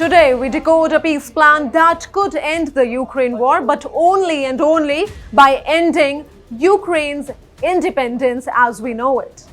Today, we decode a peace plan that could end the Ukraine war, but only and only by ending Ukraine's independence as we know it.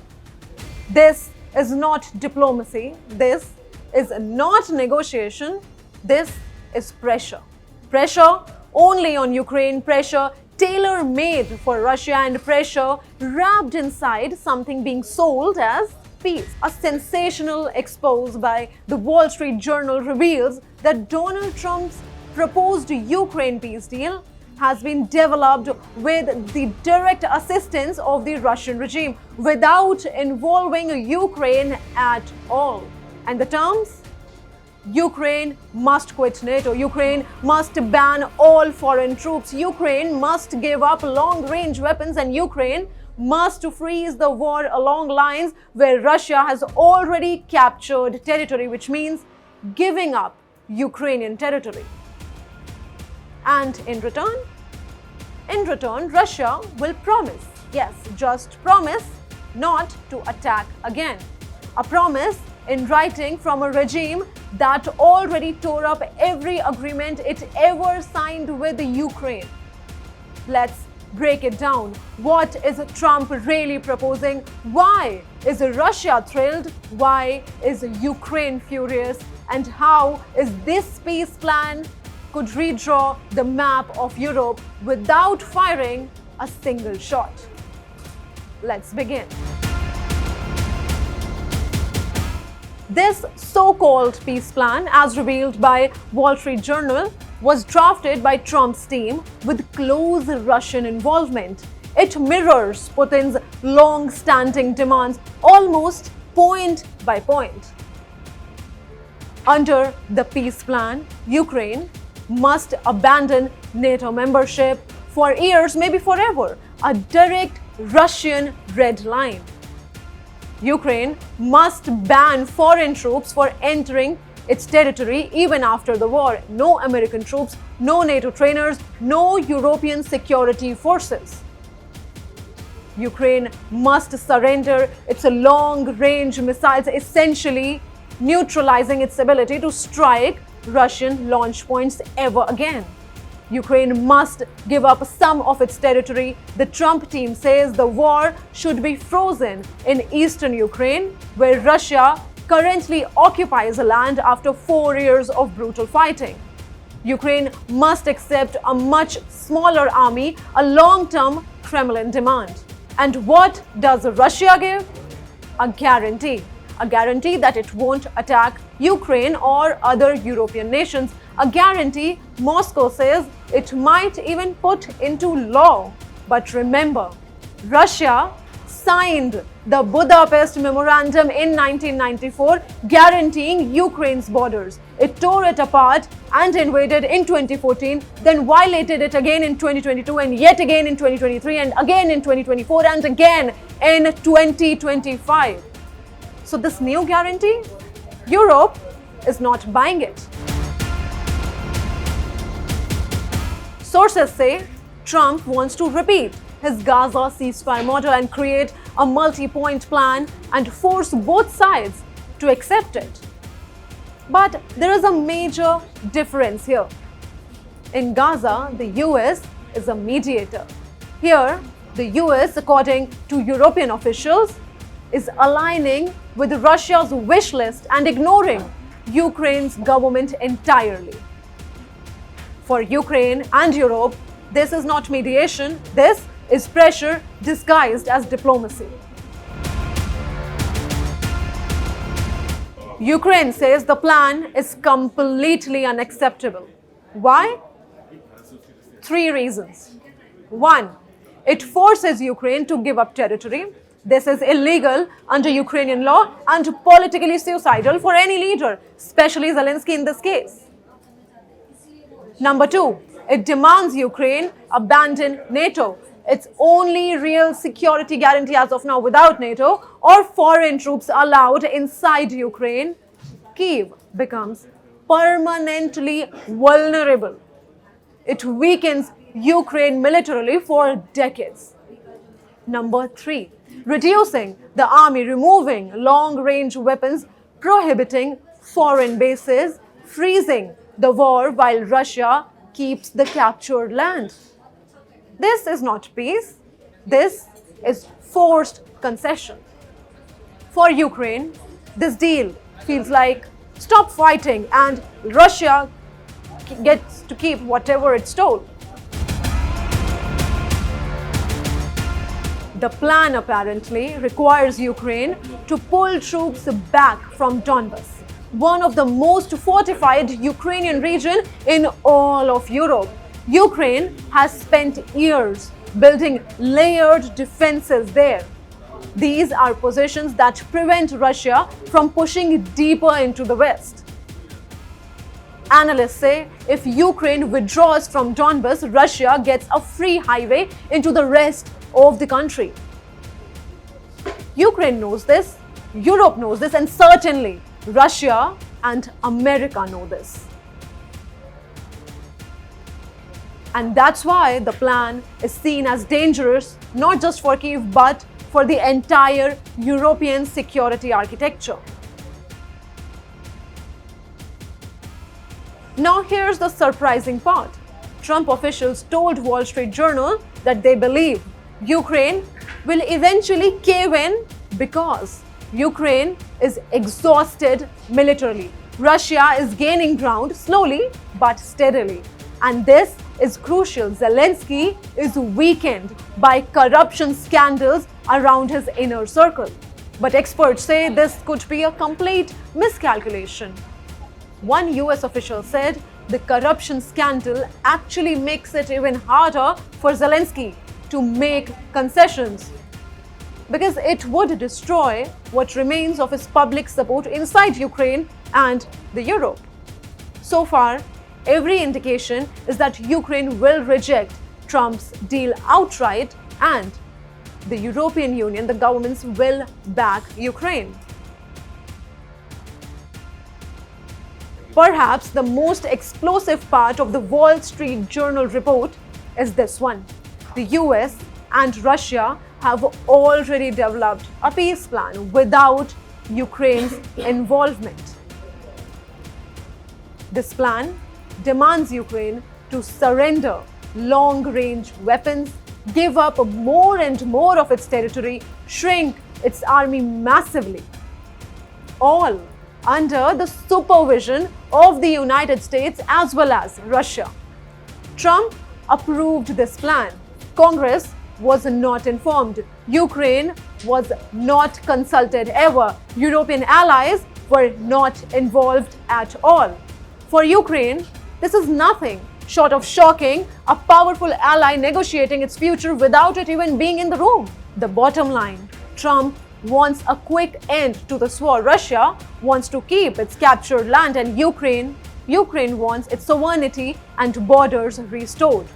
This is not diplomacy. This is not negotiation. This is pressure. Pressure only on Ukraine, pressure tailor-made for Russia, and pressure wrapped inside something being sold as peace. A sensational expose by the Wall Street Journal reveals that Donald Trump's proposed Ukraine peace deal has been developed with the direct assistance of the Russian regime without involving Ukraine at all. And the terms? Ukraine must quit NATO. Ukraine must ban all foreign troops. Ukraine must give up long-range weapons, and Ukraine must freeze the war along lines where Russia has already captured territory, which means giving up Ukrainian territory. And in return, Russia will promise, yes, just promise, not to attack again. A promise in writing from a regime that already tore up every agreement it ever signed with Ukraine. Let's break it down. What is Trump really proposing? Why is Russia thrilled? Why is Ukraine furious? And how is this peace plan could redraw the map of Europe without firing a single shot? Let's begin. This so-called peace plan, as revealed by Wall Street Journal, was drafted by Trump's team with close Russian involvement. It mirrors Putin's long-standing demands almost point by point. Under the peace plan, Ukraine must abandon NATO membership for years, maybe forever, a direct Russian red line. Ukraine must ban foreign troops for entering its territory even after the war. No American troops, no NATO trainers, no European security forces. Ukraine must surrender its long-range missiles, essentially neutralizing its ability to strike Russian launch points ever again. Ukraine must give up some of its territory. The Trump team says the war should be frozen in eastern Ukraine, where Russia currently occupies land after 4 years of brutal fighting. Ukraine must accept a much smaller army, a long-term Kremlin demand. And what does Russia give? A guarantee. A guarantee that it won't attack Ukraine or other European nations. A guarantee Moscow says it might even put into law. But remember, Russia signed the Budapest Memorandum in 1994, guaranteeing Ukraine's borders. It tore it apart and invaded in 2014, then violated it again in 2022, and yet again in 2023, and again in 2024, and again in 2025. So this new guarantee, Europe is not buying it. Sources say Trump wants to repeat his Gaza ceasefire model and create a multi-point plan and force both sides to accept it. But there is a major difference here. In Gaza, the US is a mediator. Here, the US, according to European officials, is aligning with Russia's wish list and ignoring Ukraine's government entirely. For Ukraine and Europe, this is not mediation, this is pressure disguised as diplomacy. Ukraine says the plan is completely unacceptable. Why? 3 reasons. 1, it forces Ukraine to give up territory. This is illegal under Ukrainian law and politically suicidal for any leader, especially Zelensky in this case. Number 2, it demands Ukraine abandon NATO, its only real security guarantee as of now without NATO or foreign troops allowed inside Ukraine. Kyiv becomes permanently vulnerable. It weakens Ukraine militarily for decades. Number 3, reducing the army, removing long-range weapons, prohibiting foreign bases, freezing the war while Russia keeps the captured land. This is not peace. This is forced concession. For Ukraine, this deal feels like stop fighting and Russia gets to keep whatever it stole. The plan apparently requires Ukraine to pull troops back from Donbas, one of the most fortified Ukrainian region in all of Europe. Ukraine has spent years building layered defenses there. These are positions that prevent Russia from pushing deeper into the west. Analysts say if Ukraine withdraws from Donbas, Russia gets a free highway into the rest of the country. Ukraine knows this, Europe knows this, and certainly Russia and America know this. And that's why the plan is seen as dangerous, not just for Kyiv, but for the entire European security architecture. Now here's the surprising part. Trump officials told Wall Street Journal that they believe Ukraine will eventually cave in because Ukraine is exhausted militarily. Russia is gaining ground slowly but steadily. And this is crucial. Zelensky is weakened by corruption scandals around his inner circle. But experts say this could be a complete miscalculation. One US official said the corruption scandal actually makes it even harder for Zelensky to make concessions because it would destroy what remains of his public support inside Ukraine and the Europe. So far, every indication is that Ukraine will reject Trump's deal outright and the European Union, the governments, will back Ukraine. Perhaps the most explosive part of the Wall Street Journal report is this one. The US and Russia have already developed a peace plan without Ukraine's involvement. This plan demands Ukraine to surrender long-range weapons, give up more and more of its territory, shrink its army massively, all under the supervision of the United States as well as Russia. Trump approved this plan. Congress was not informed. Ukraine was not consulted ever. European allies were not involved at all. For Ukraine, this is nothing short of shocking, a powerful ally negotiating its future without it even being in the room. The bottom line, Trump wants a quick end to this war. Russia wants to keep its captured land, and Ukraine wants its sovereignty and borders restored.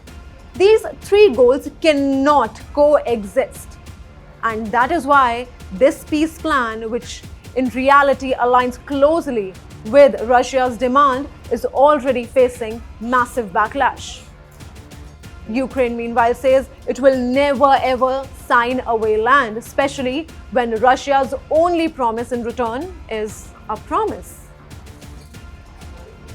These three goals cannot coexist. And that is why this peace plan, which in reality aligns closely with Russia's demand, is already facing massive backlash. Ukraine, meanwhile, says it will never ever sign away land, especially when Russia's only promise in return is a promise.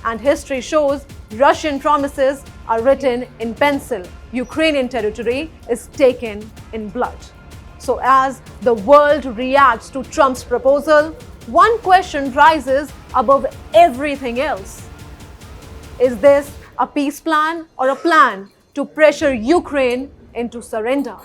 And history shows Russian promises are written in pencil. Ukrainian territory is taken in blood. So as the world reacts to Trump's proposal, one question rises above everything else. Is this a peace plan or a plan to pressure Ukraine into surrender?